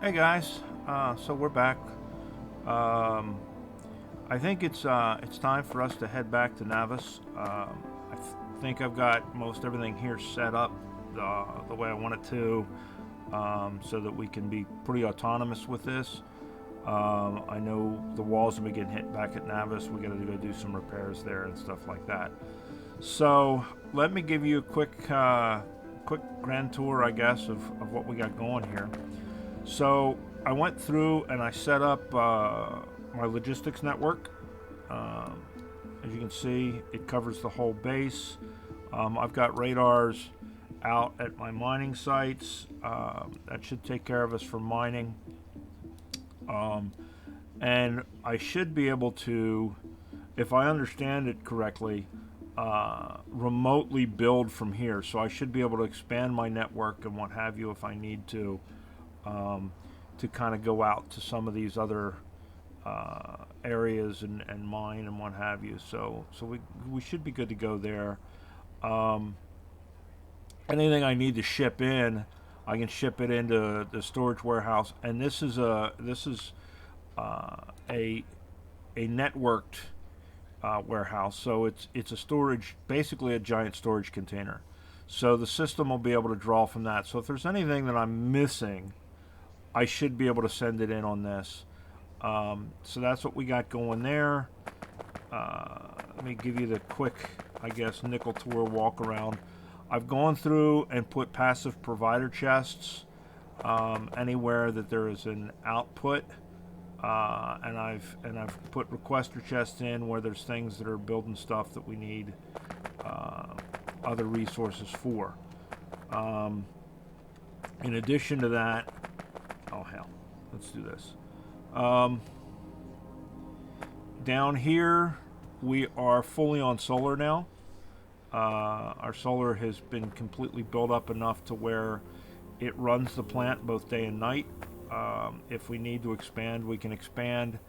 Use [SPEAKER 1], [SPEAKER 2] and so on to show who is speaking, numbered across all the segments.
[SPEAKER 1] Hey guys, so we're back. Um, I think it's time for us to head back to Navis. Think I've got most everything here set up the way I want it to, so that we can be pretty autonomous with this. I know the walls have been getting hit back at Navis. We got to go do some repairs there and stuff like that. So let me give you a quick grand tour, I guess, of what we got going here. So I went through and I set up my logistics network. Um, as you can see, it covers the whole base. I've got radars out at my mining sites. That should take care of us for mining. And I should be able to, if I understand it correctly, remotely build from here. So I should be able to expand my network and what have you if I need to kind of go out to some of these other areas and mine and what have you. So we should be good to go there. Um, Anything I need to ship in, I can ship it into the storage warehouse. And uh, a a networked warehouse. So it's a storage, basically a giant storage container. So the system will be able to draw from that. So if there's anything that I'm missing, I should be able to send it in on this. So that's what we got going there. Let me give you the quick, I guess, nickel tour walk around. I've gone through and put passive provider chests anywhere that there is an output, and I've put requester chests in where there's things that are building stuff that we need other resources for. In addition to that, oh hell, let's do this. Um, Down here, we are fully on solar now. Our solar has been completely built up enough to where it runs the plant both day and night. If we need to expand, we can expand,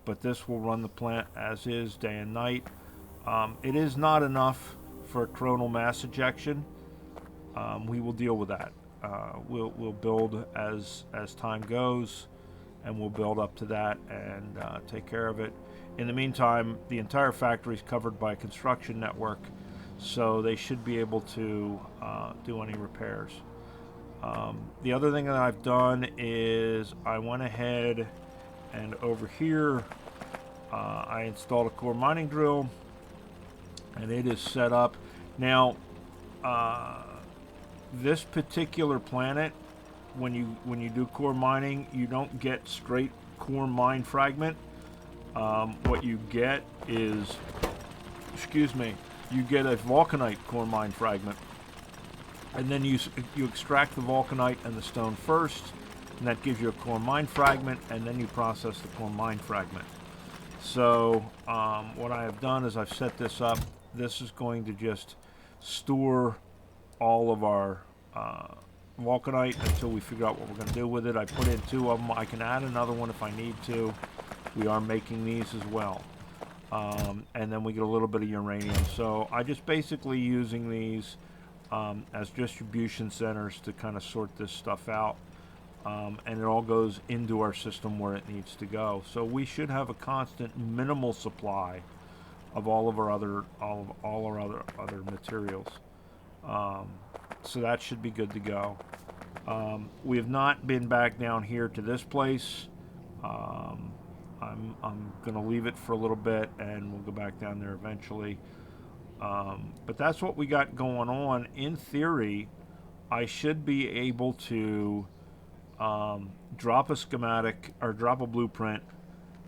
[SPEAKER 1] but this will run the plant as is day and night. It is not enough for coronal mass ejection. We will deal with that. We'll build as time goes, and we'll build up to that and take care of it. In the meantime, the entire factory is covered by a construction network, so they should be able to do any repairs. The other thing that I've done is I went ahead and over here I installed a core mining drill, and it is set up. Now, this particular planet, when you do core mining, you don't get straight core mine fragment. What you get is, excuse me, you get a vulcanite core mine fragment, and then you extract the vulcanite and the stone first, and that gives you a core mine fragment, and then you process the core mine fragment. So what I have done is I've set this up. This is going to just store all of our vulcanite until we figure out what we're going to do with it. I put in 2 of them. I can add another one if I need to. We are making these as well. And then we get a little bit of uranium. So I just basically using these as distribution centers to kind of sort this stuff out. And it all goes into our system where it needs to go. So we should have a constant minimal supply of all of our other materials. So that should be good to go. We have not been back down here to this place. I'm going to leave it for a little bit, and we'll go back down there eventually. But that's what we got going on. In theory, I should be able to drop a schematic or drop a blueprint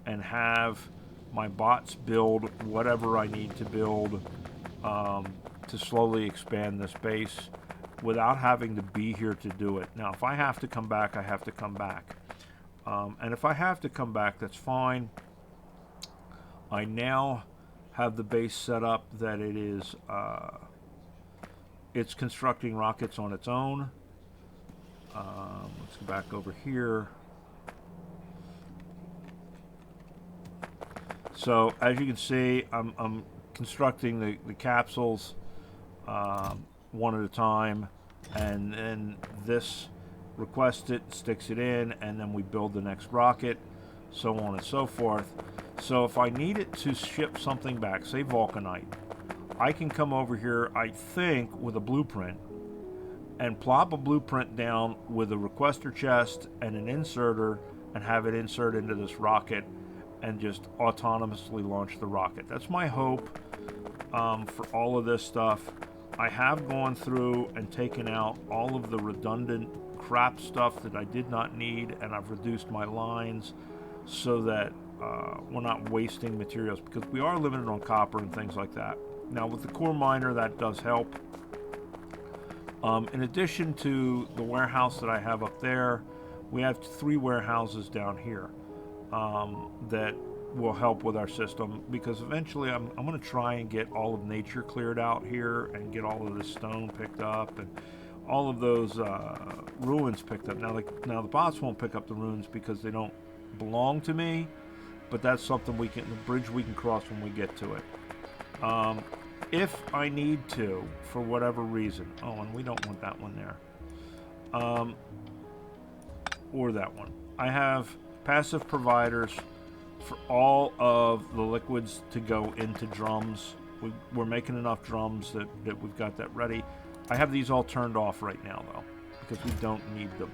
[SPEAKER 1] and have my bots build whatever I need to build to slowly expand this base without having to be here to do it. Now, if I have to come back, I have to come back. And if I have to come back, that's fine. I now have the base set up that it is it's constructing rockets on its own. Let's go back over here. So as you can see, I'm constructing the capsules one at a time, and then this requests it, sticks it in, and then we build the next rocket, so on and so forth. So if I need it to ship something back, say vulcanite, I can come over here, I think, with a blueprint and plop a blueprint down with a requester chest and an inserter and have it insert into this rocket and just autonomously launch the rocket. That's my hope for all of this stuff. I have gone through and taken out all of the redundant crap stuff that I did not need, and I've reduced my lines so that we're not wasting materials, because we are limited on copper and things like that. Now with the core miner, that does help. In addition to the warehouse that I have up there, we have 3 warehouses down here that will help with our system, because eventually I'm going to try and get all of nature cleared out here and get all of this stone picked up and all of those ruins picked up. Now the bots won't pick up the ruins because they don't belong to me, but that's something the bridge we can cross when we get to it. If I need to, for whatever reason. Oh, and we don't want that one there. Or that one. I have passive providers for all of the liquids to go into drums. We're making enough drums that we've got that ready. I have these all turned off right now, though, because we don't need them.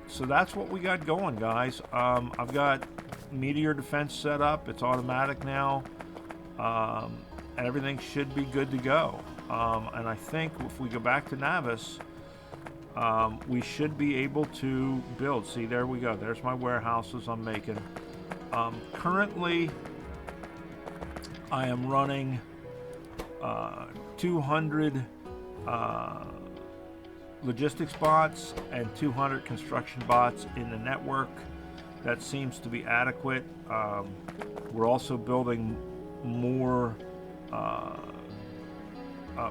[SPEAKER 1] So that's what we got going, guys. I've got meteor defense set up. It's automatic now. And everything should be good to go. And I think if we go back to Navis, we should be able to build. See, there we go. There's my warehouses I'm making. Currently, I am running 200 logistics bots and 200 construction bots in the network. That seems to be adequate. We're also building more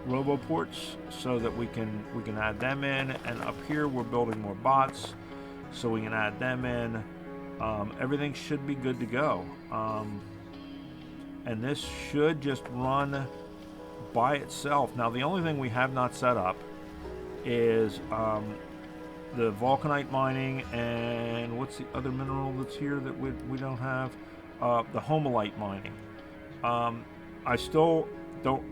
[SPEAKER 1] roboports so that we can add them in, and up here we're building more bots so we can add them in. Everything should be good to go, and this should just run by itself. Now the only thing we have not set up is the vulcanite mining, and what's the other mineral that's here that we don't have? The homolite mining. I still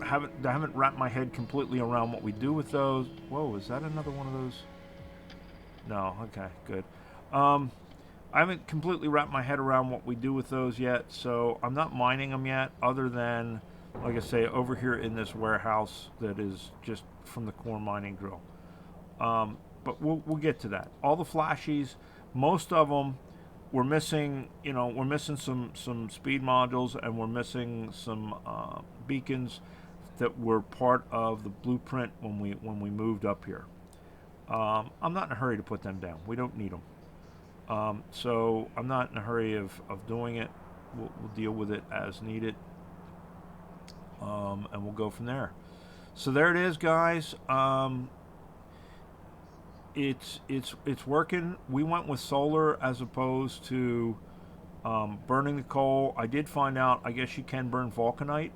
[SPEAKER 1] haven't wrapped my head completely around what we do with those. Whoa, is that another one of those? No, okay, good. I haven't completely wrapped my head around what we do with those yet, so I'm not mining them yet, other than, like I say, over here in this warehouse that is just from the core mining drill. But we'll get to that. All the flashies, most of them, we're missing some speed modules, and we're missing some beacons that were part of the blueprint when we moved up here. I'm not in a hurry to put them down. We don't need them. So I'm not in a hurry of doing it. We'll deal with it as needed, and we'll go from there. So there it is, guys. It's working. We went with solar as opposed to burning the coal. I did find out, I guess you can burn vulcanite,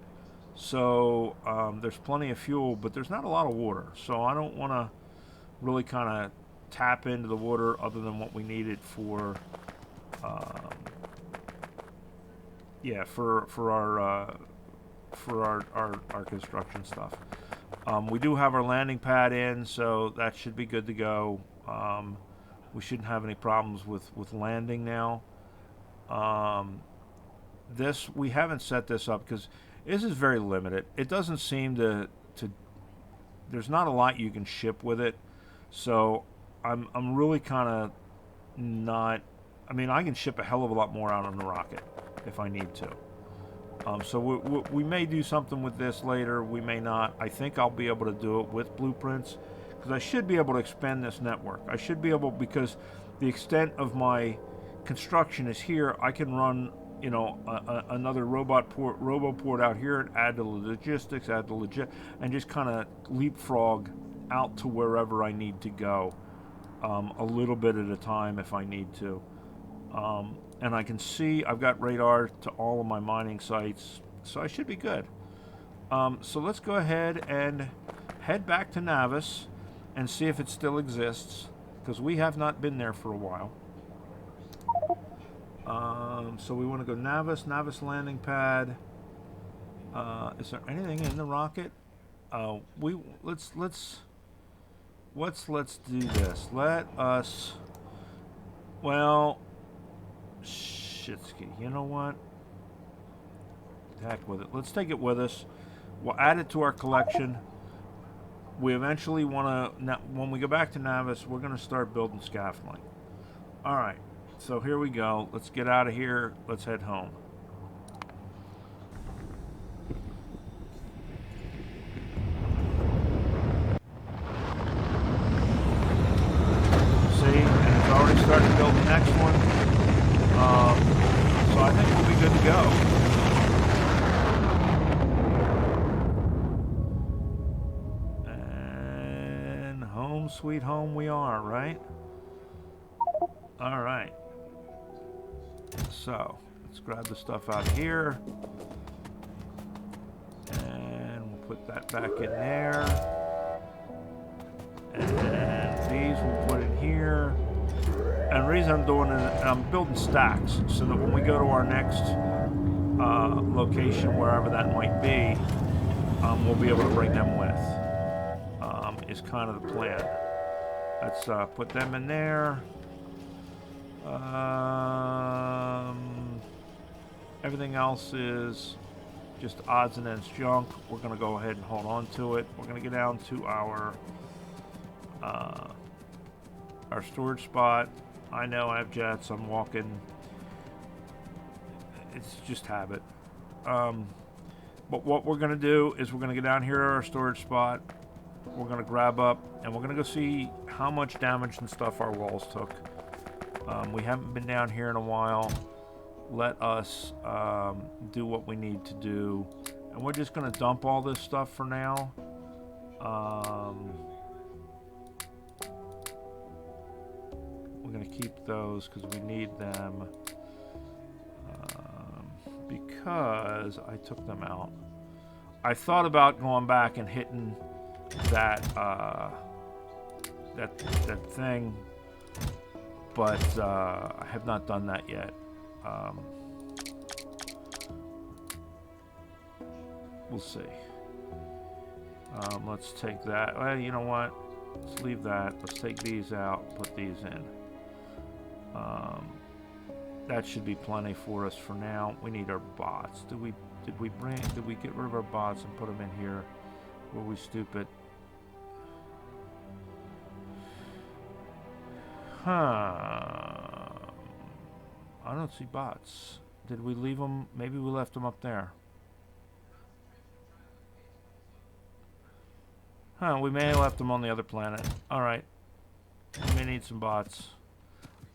[SPEAKER 1] so there's plenty of fuel, but there's not a lot of water, so I don't want to really kind of tap into the water other than what we needed for our construction stuff. We do have our landing pad in, so that should be good to go. We shouldn't have any problems with landing now. We haven't set this up because this is very limited. It doesn't seem to there's not a lot you can ship with it, so I'm really kind of not. I mean, I can ship a hell of a lot more out on the rocket if I need to. So we may do something with this later. We may not. I think I'll be able to do it with blueprints, because I should be able to expand this network. I should be able, because the extent of my construction is here, I can run, another roboport out here and add the logistics, and just kind of leapfrog out to wherever I need to go, a little bit at a time if I need to. And I can see I've got radar to all of my mining sites, so I should be good. So let's go ahead and head back to Navis and see if it still exists, because we have not been there for a while. So we want to go Navis landing pad. Is there anything in the rocket? Let's do this. Let us. Well, shitski. You know what? Heck with it. Let's take it with us. We'll add it to our collection. We eventually want to. When we go back to Navis, we're going to start building scaffolding. All right. So here we go. Let's get out of here. Let's head home. Already starting to build the next one, so I think we'll be good to go. And home sweet home we are, right? All right. So let's grab the stuff out of here, and we'll put that back in there, and these we'll put in here. And the reason I'm doing it, I'm building stacks so that when we go to our next location, wherever that might be, we'll be able to bring them with. Is kind of the plan. Let's put them in there. Everything else is just odds and ends junk. We're going to go ahead and hold on to it. We're going to get down to our storage spot. I know I have jets. I'm walking. It's just habit. But what we're going to do is we're going to get down here to our storage spot. We're going to grab up, and we're going to go see how much damage and stuff our walls took. We haven't been down here in a while. Let us do what we need to do. And we're just going to dump all this stuff for now. We're going to keep those because we need them. Because I took them out. I thought about going back and hitting that that thing, but I have not done that yet. We'll see. Let's take that. Well, you know what? Let's leave that. Let's take these out. Put these in. That should be plenty for us for now. We need our bots. Did we get rid of our bots and put them in here? Were we stupid? I don't see bots. Did we leave them? Maybe we left them up there. We may have left them on the other planet. Alright. We may need some bots.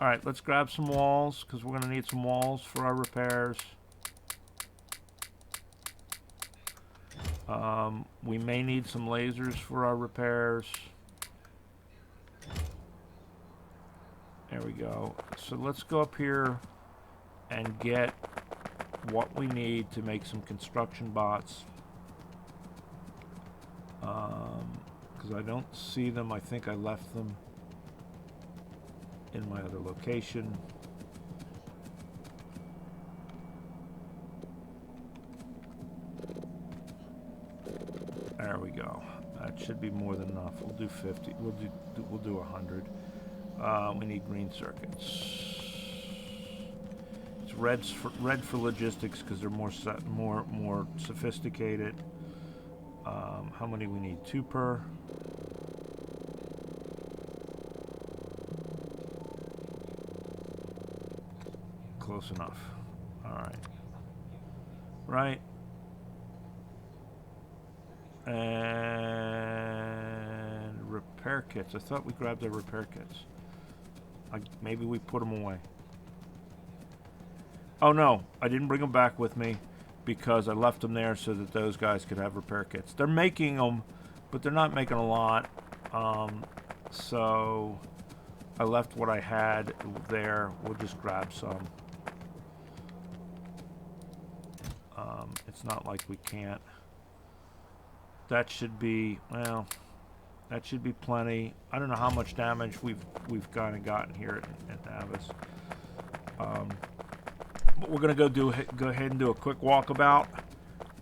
[SPEAKER 1] Alright, let's grab some walls, because we're going to need some walls for our repairs. We may need some lasers for our repairs. There we go. So let's go up here and get what we need to make some construction bots. Because I don't see them. I think I left them in my other location. There we go. That should be more than enough. We'll do 50. We'll do 100. We need green circuits. It's red for logistics because they're more sophisticated. How many we need? 2 per. Close enough. All right. Right. And repair kits. I thought we grabbed the repair kits. Maybe we put them away. Oh no, I didn't bring them back with me because I left them there so that those guys could have repair kits. They're making them, but they're not making a lot. So I left what I had there. We'll just grab some. It's not like we can't. That should be, well, That should be plenty. I don't know how much damage we've kind of gotten here at Navis. But we're gonna go ahead and do a quick walkabout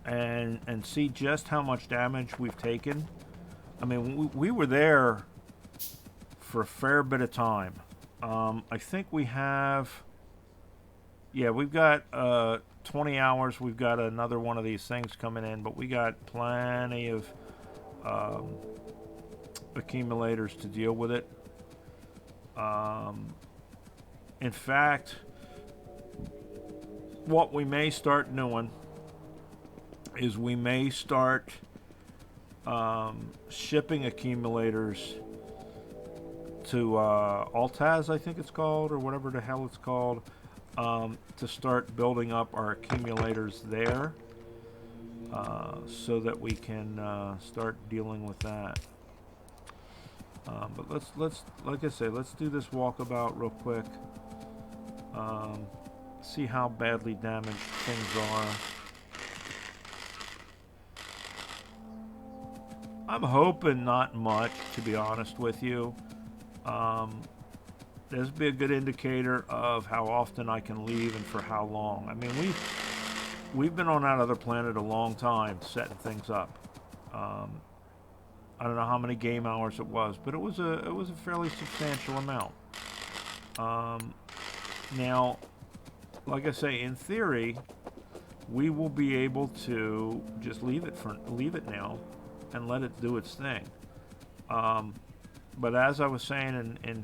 [SPEAKER 1] and see just how much damage we've taken. I mean, we were there for a fair bit of time. I think we have, yeah, we've got 20 hours. We've got another one of these things coming in, but we got plenty of accumulators to deal with it. In fact, what we may start doing is we may start shipping accumulators to Altaz, I think it's called, or whatever the hell it's called, to start building up our accumulators there, so that we can start dealing with that. But let's like I say, let's do this walkabout real quick. See how badly damaged things are. I'm hoping not much, to be honest with you. This would be a good indicator of how often I can leave and for how long. I mean, we've been on that other planet a long time, setting things up. I don't know how many game hours it was, but it was a fairly substantial amount. Now, like I say, in theory, we will be able to just leave it now and let it do its thing. But as I was saying in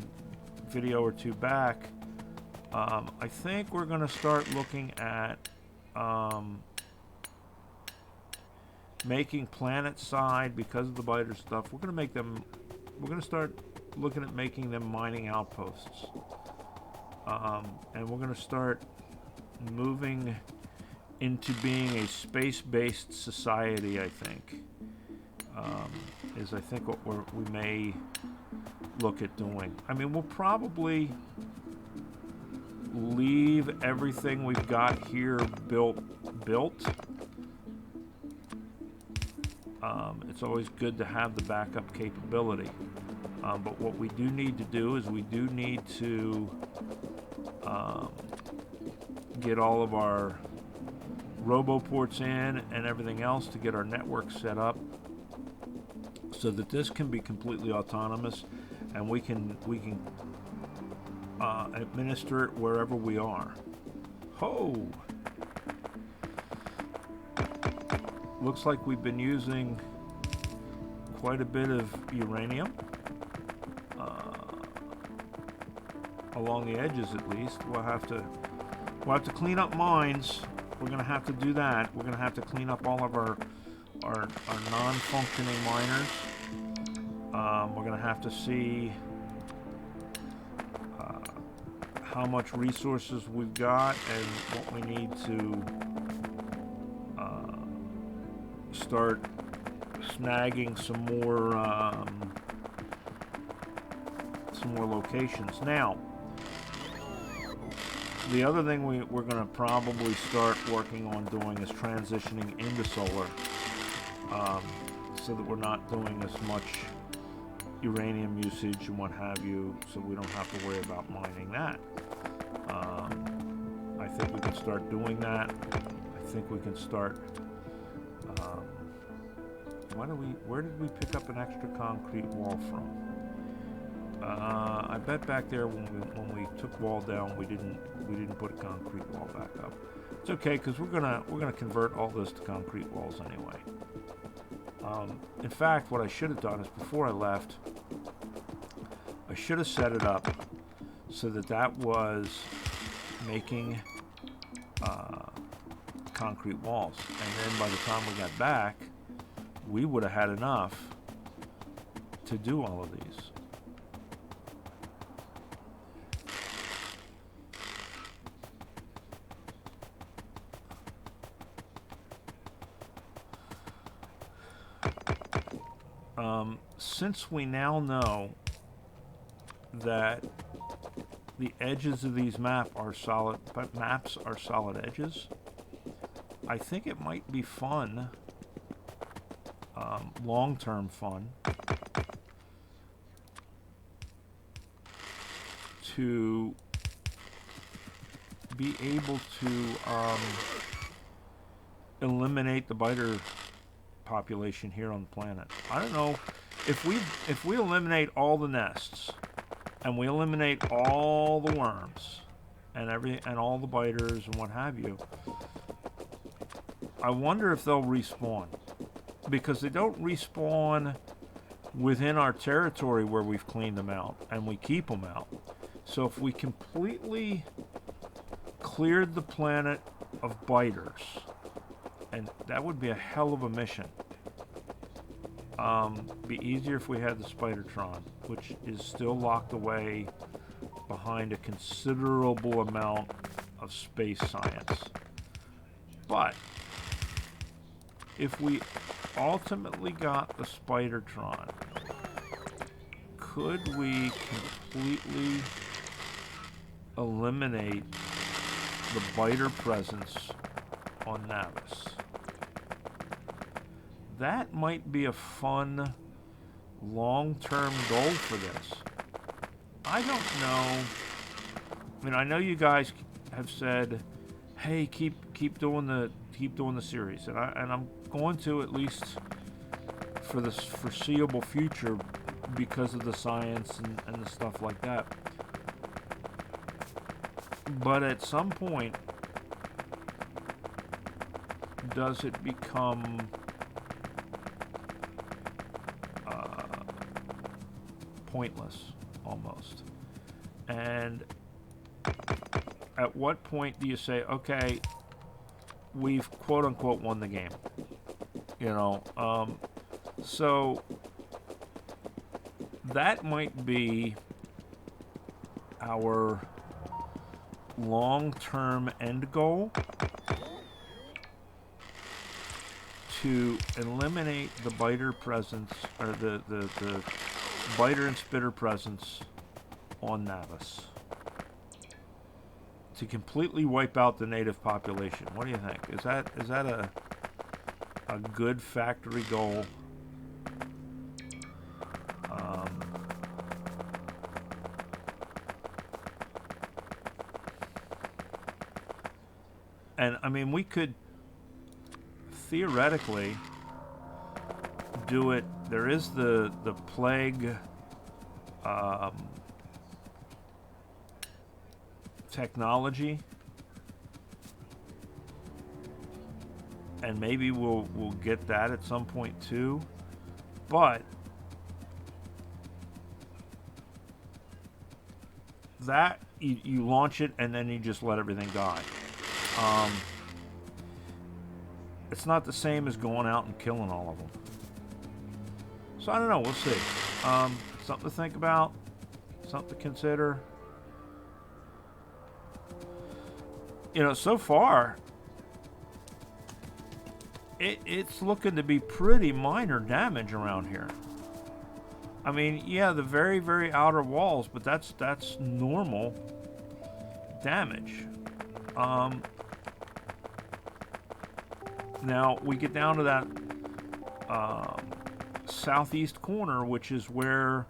[SPEAKER 1] video or two back, I think we're going to start looking at making planet side, because of the biter stuff. We're going to start looking at making them mining outposts, and we're going to start moving into being a space-based society. I think is I think what we may look at doing. I mean, we'll probably leave everything we've got here built. It's always good to have the backup capability. But what we do need to do is we do need to get all of our roboports in and everything else to get our network set up so that this can be completely autonomous and we can administer it wherever we are. Ho! Looks like we've been using quite a bit of uranium, along the edges at least. We'll have to clean up mines. We're going to have to do that. We're going to have to clean up all of our non-functioning miners. We're going to have to see how much resources we've got and what we need to start snagging some more locations. Now, the other thing we're going to probably start working on doing is transitioning into solar, so that we're not doing as much uranium usage and what have you, so we don't have to worry about mining that. I think we can start doing that. I think we can start. Where did we pick up an extra concrete wall from? I bet back there when we took wall down, we didn't put a concrete wall back up. It's okay, because we're gonna convert all this to concrete walls anyway. In fact, what I should have done is before I left, I should have set it up so that was making concrete walls, and then by the time we got back, we would have had enough to do all of these. Since we now know that the edges of these maps are solid edges, I think it might be fun, long-term fun, to be able to eliminate the biter population here on the planet. I don't know if we eliminate all the nests and we eliminate all the worms and all the biters and what have you. I wonder if they'll respawn, because they don't respawn within our territory where we've cleaned them out and we keep them out. So if we completely cleared the planet of biters, and that would be a hell of a mission. Be easier if we had the Spidertron, which is still locked away behind a considerable amount of space science. But if we ultimately got the Spidertron, could we completely eliminate the biter presence on Navis? That might be a fun long-term goal for this. I don't know. I mean, I know you guys have said, "Hey, keep doing the series," and I'm going to, at least for the foreseeable future, because of the science and the stuff like that. But at some point, does it become pointless almost? And at what point do you say, okay, we've quote unquote won the game? You know, so that might be our long-term end goal, to eliminate the biter presence, or the biter and spitter presence on Navis, to completely wipe out the native population. What do you think? Is that a good factory goal? And I mean, we could theoretically do it. There is the plague technology, and maybe we'll get that at some point too. But that you launch it and then you just let everything die. It's not the same as going out and killing all of them. So I don't know. We'll see. Something to think about. Something to consider. You know, so far, it's looking to be pretty minor damage around here. I mean, yeah, the very, very outer walls, but that's normal damage. Now we get down to that southeast corner, which is where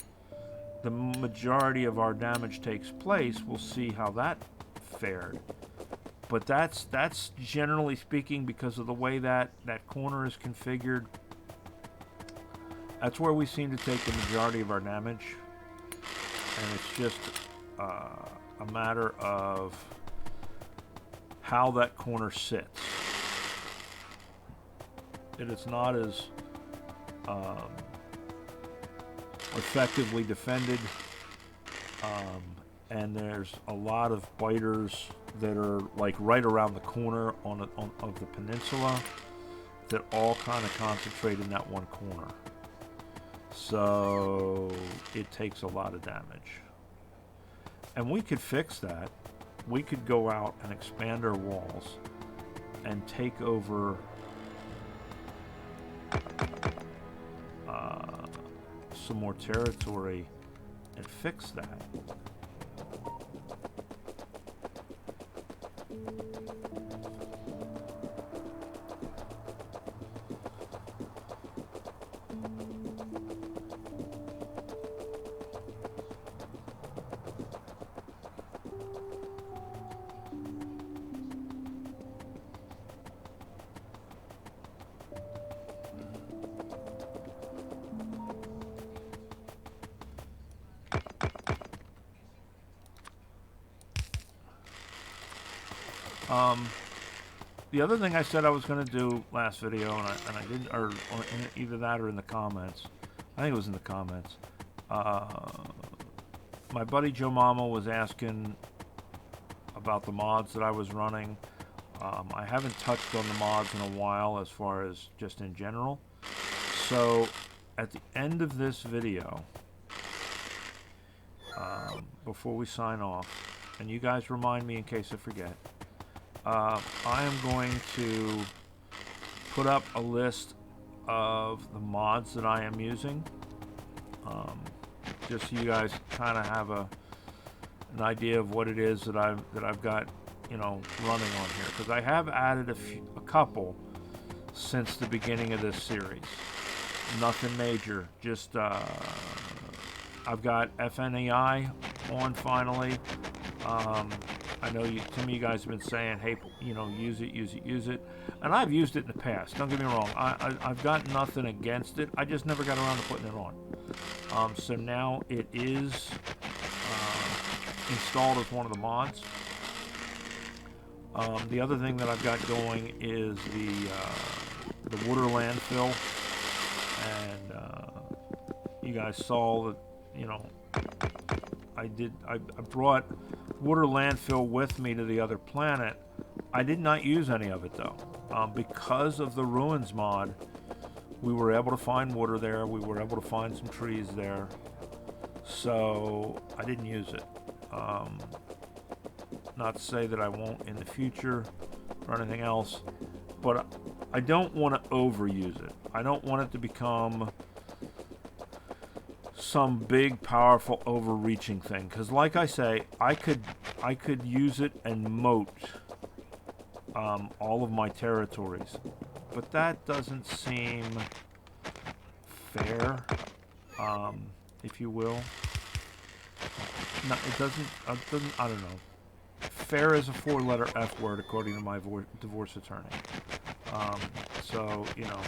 [SPEAKER 1] the majority of our damage takes place. We'll see how that fared. But that's generally speaking, because of the way that corner is configured, that's where we seem to take the majority of our damage. And it's just a matter of how that corner sits. It is not as effectively defended, and there's a lot of biters that are like right around the corner of the peninsula that all kind of concentrate in that one corner. So it takes a lot of damage. And we could fix that. We could go out and expand our walls and take over some more territory and fix that. The other thing I said I was going to do last video, and I didn't, or either that or in the comments. I think it was in the comments. My buddy Joe Mama was asking about the mods that I was running. I haven't touched on the mods in a while as far as just in general. So at the end of this video, before we sign off, and you guys remind me in case I forget, I am going to put up a list of the mods that I am using, just so you guys kind of have an idea of what it is that I've got, you know, running on here, because I have added a couple since the beginning of this series. Nothing major, just I've got FNEI on finally. I know some of you guys have been saying, hey, you know, use it. And I've used it in the past. Don't get me wrong. I've got nothing against it. I just never got around to putting it on. So now it is installed as one of the mods. The other thing that I've got going is the water landfill. And you guys saw that, you know, I brought water landfill with me to the other planet. I did not use any of it though. Because of the ruins mod, we were able to find water there. We were able to find some trees there. So I didn't use it. Not to say that I won't in the future or anything else, but I don't want to overuse it. I don't want it to become some big, powerful, overreaching thing. Because, like I say, I could use it and moat all of my territories, but that doesn't seem fair, if you will. No, it doesn't. I don't know. Fair is a 4-letter F word, according to my divorce attorney. So you know,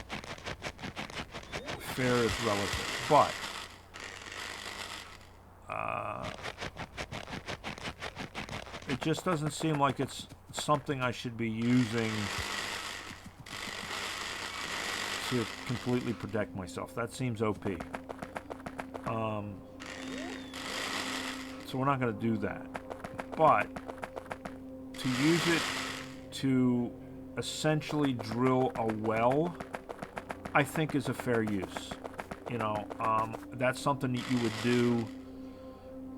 [SPEAKER 1] fair is relative, but. It just doesn't seem like it's something I should be using to completely protect myself. That seems OP. So we're not going to do that. But to use it to essentially drill a well, I think is a fair use. You know, that's something that you would do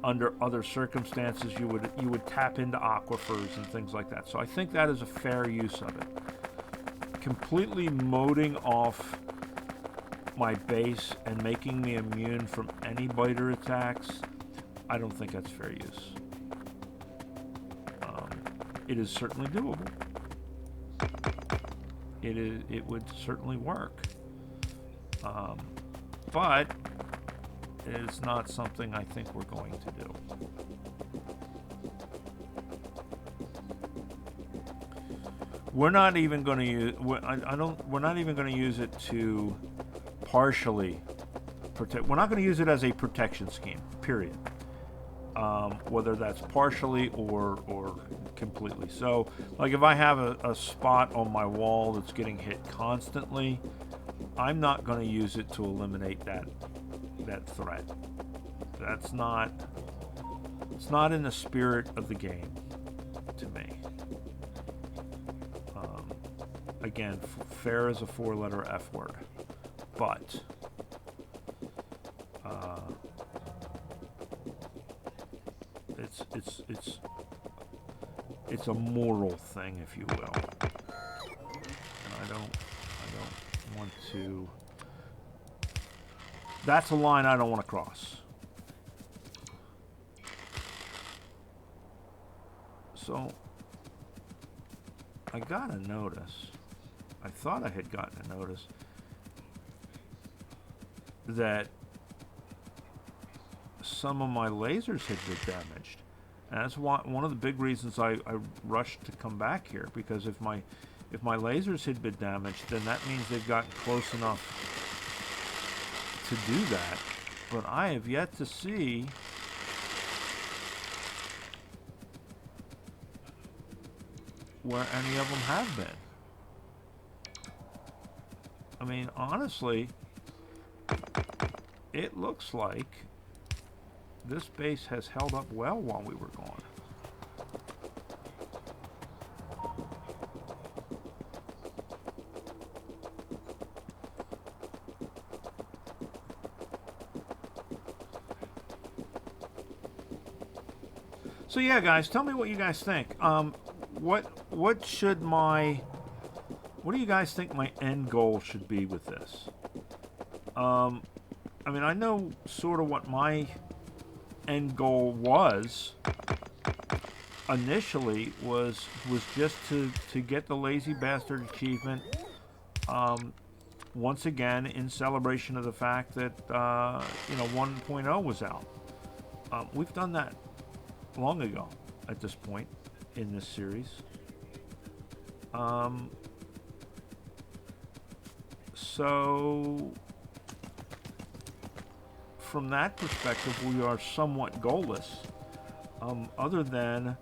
[SPEAKER 1] under other circumstances. You would tap into aquifers and things like that. So I think that is a fair use of it. Completely moating off my base and making me immune from any biter attacks, I don't think that's fair use. It is certainly doable. It would certainly work. But it's not something I think we're going to do. We're not even going to use. We're not even going to use it to partially protect. We're not going to use it as a protection scheme. Period. Whether that's partially or completely. So, like if I have a spot on my wall that's getting hit constantly, I'm not going to use it to eliminate that threat. That's not. It's not in the spirit of the game, to me. Again, fair is a 4-letter F word, but it's a moral thing, if you will. And I don't want to. That's a line I don't want to cross. So I got a notice. I thought I had gotten a notice that some of my lasers had been damaged. And that's one of the big reasons I rushed to come back here, because if my lasers had been damaged, then that means they've gotten close enough to do that. But I have yet to see where any of them have been. I mean, honestly, it looks like this base has held up well while we were gone. So yeah, guys, tell me what you guys think. What do you guys think my end goal should be with this? I mean, I know sort of what my end goal was initially was just to get the Lazy Bastard achievement. Once again, in celebration of the fact that 1.0 was out. We've done that long ago at this point in this series. So from that perspective, we are somewhat goalless, other than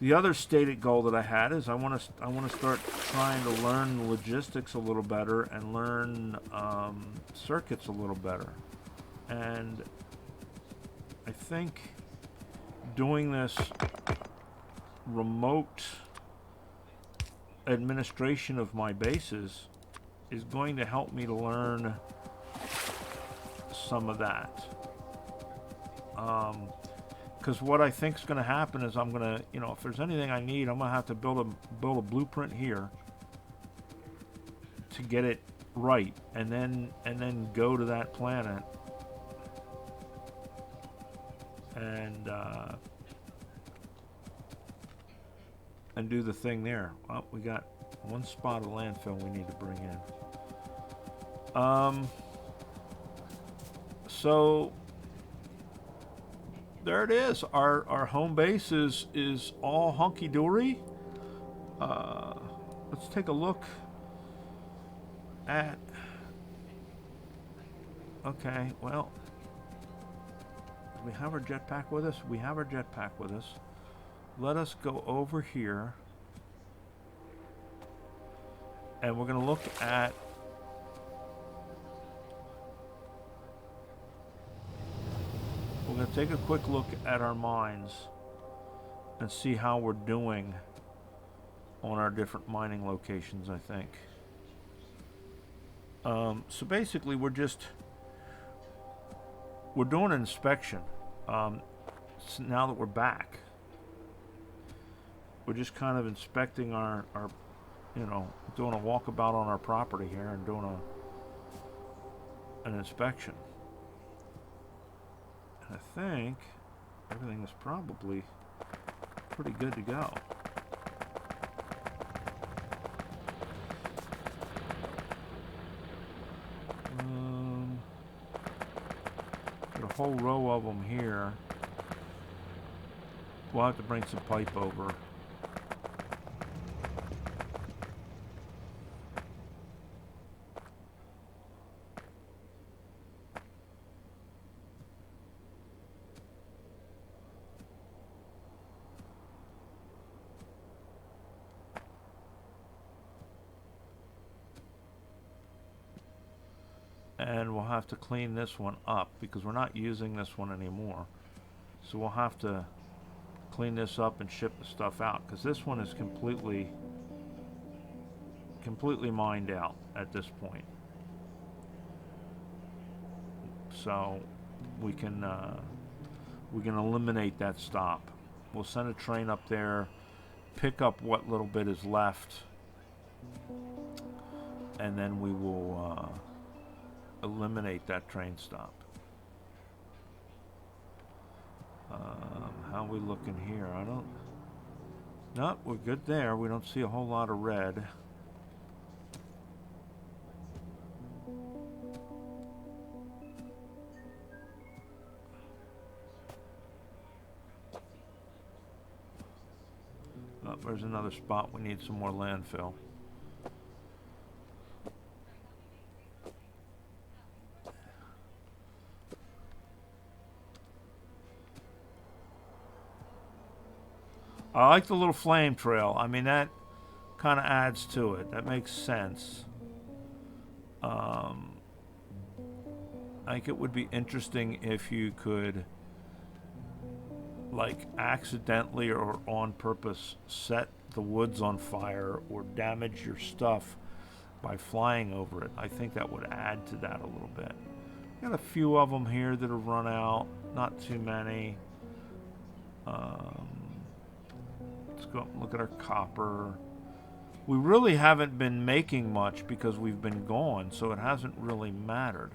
[SPEAKER 1] the other stated goal that I had is I want to start trying to learn the logistics a little better and learn circuits a little better. And I think doing this remote administration of my bases is going to help me to learn some of that. Because what I think is going to happen is I'm going to, if there's anything I need, I'm going to have to build a blueprint here to get it right, and then go to that planet and do the thing there. Oh, we got one spot of landfill we need to bring in. So there it is. Our home base is all hunky-dory. Let's take a look at... Okay, well, do we have our jetpack with us? We have our jetpack with us. Let us go over here, and we're going to look at we're going to take a quick look at our mines and see how we're doing on our different mining locations, I think. So basically we're doing an inspection. So now that we're back, we're just kind of inspecting our doing a walkabout on our property here and doing an inspection. And I think everything is probably pretty good to go. Got a whole row of them here. We'll have to bring some pipe over. And we'll have to clean this one up because we're not using this one anymore. So we'll have to clean this up and ship the stuff out because this one is completely mined out at this point. So we can eliminate that stop. We'll send a train up there, pick up what little bit is left, and then we will eliminate that train stop. How are we looking here? No, we're good there. We don't see a whole lot of red. Oh, there's another spot. We need some more landfill. I like the little flame trail. I mean, that kind of adds to it. That makes sense. I think it would be interesting if you could, like, accidentally or on purpose set the woods on fire or damage your stuff by flying over it. I think that would add to that a little bit. Got a few of them here that have run out. Not too many. Let's go up and look at our copper. We really haven't been making much because we've been gone, so it hasn't really mattered.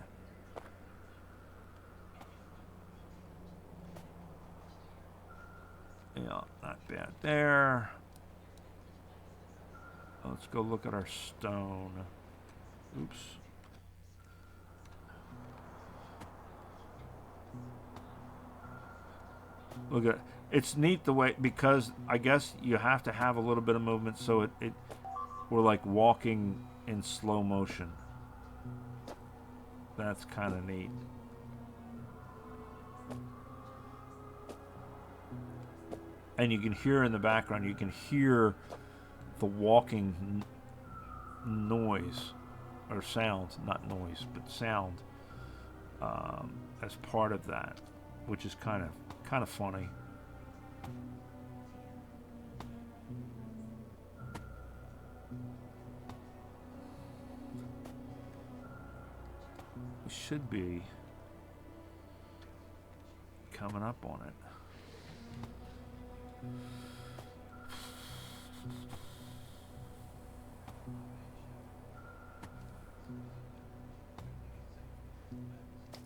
[SPEAKER 1] Yeah, not bad there. Let's go look at our stone. Oops. Look at it. It's neat the way, because I guess you have to have a little bit of movement, so we're like walking in slow motion. That's kind of neat. And you can hear in the background, you can hear the walking noise, or sound, not noise, but sound, as part of that, which is kind of funny. We should be coming up on it.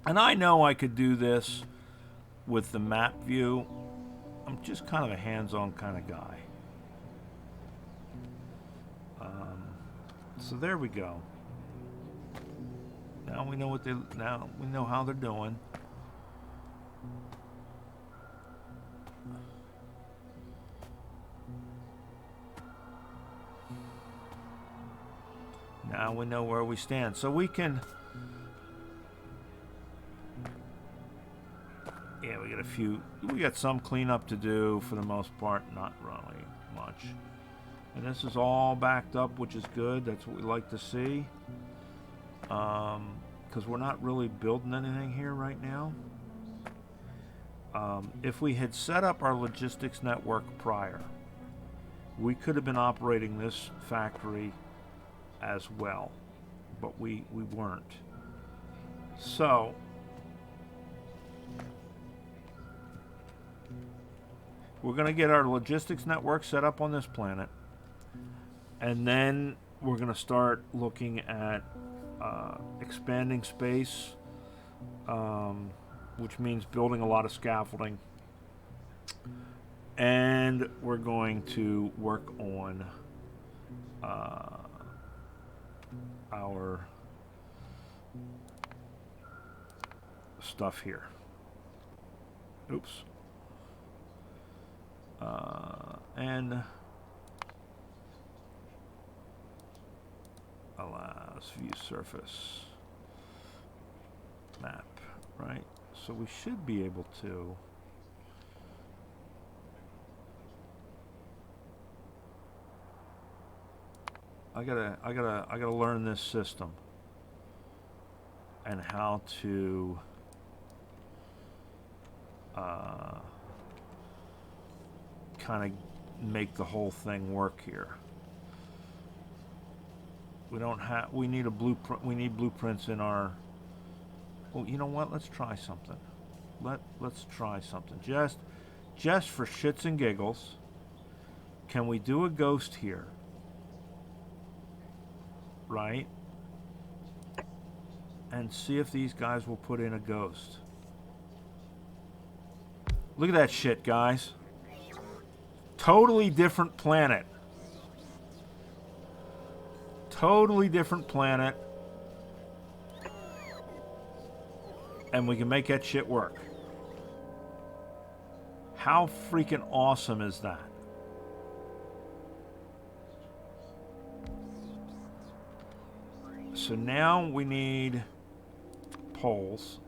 [SPEAKER 1] And I know I could do this with the map view. I'm just kind of a hands-on kind of guy. So there we go. Now we know now we know how they're doing. Now we know where we stand. So we can... Yeah, we got some cleanup to do for the most part, not really much. And this is all backed up, which is good. That's what we like to see. Because we're not really building anything here right now. If we had set up our logistics network prior, we could have been operating this factory as well, but we weren't. So we're going to get our logistics network set up on this planet, and then we're going to start looking at expanding space, which means building a lot of scaffolding, and we're going to work on our stuff here. Oops. And allows view surface map, right? So we should be able to I gotta learn this system and how to kind of make the whole thing work here. We need a blueprint. We need blueprints in our... Well, you know what? Let's try something. Let's try something. Just for shits and giggles, can we do a ghost here? Right? And see if these guys will put in a ghost. Look at that shit, guys. Totally different planet. Totally different planet. And we can make that shit work. How freaking awesome is that? So now we need poles.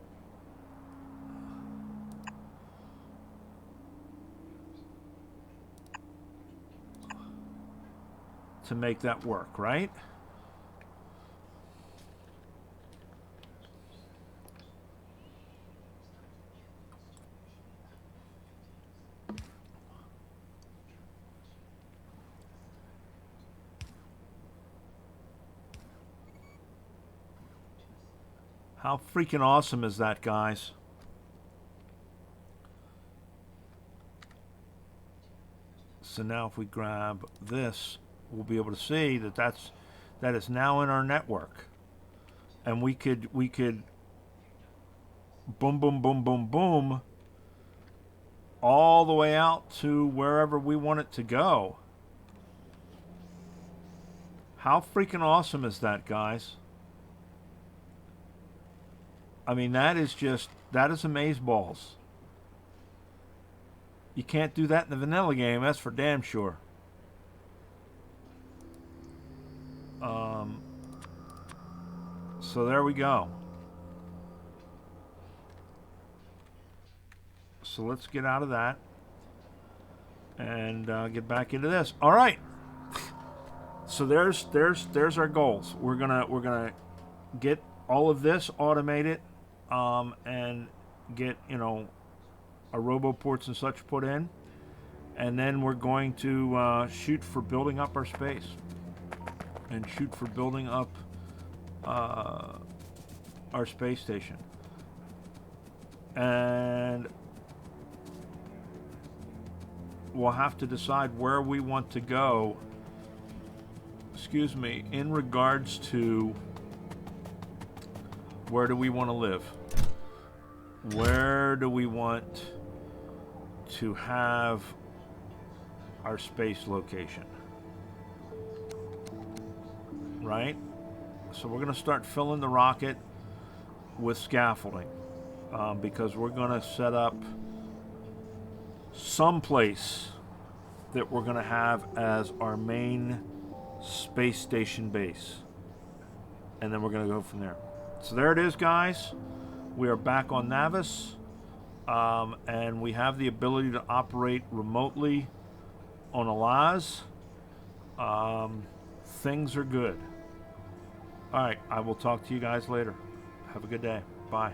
[SPEAKER 1] to make that work, right? How freaking awesome is that, guys? So now if we grab this, we'll be able to see that that is now in our network. And we could boom, boom, boom, boom, boom, all the way out to wherever we want it to go. How freaking awesome is that, guys? I mean, that is amazeballs. You can't do that in the vanilla game, that's for damn sure. So there we go. So let's get out of that and get back into this. All right. So there's our goals. We're gonna get all of this automated, and get, you know, our roboports and such put in, and then we're going to shoot for building up our space and shoot for building up our space station. And we'll have to decide where we want to go, excuse me, in regards to where do we want to live? Where do we want to have our space location? Right? So we're going to start filling the rocket with scaffolding, because we're going to set up some place that we're going to have as our main space station base. And then we're going to go from there. So there it is, guys. We are back on Navis, and we have the ability to operate remotely on Alaz. Things are good. All right, I will talk to you guys later. Have a good day. Bye.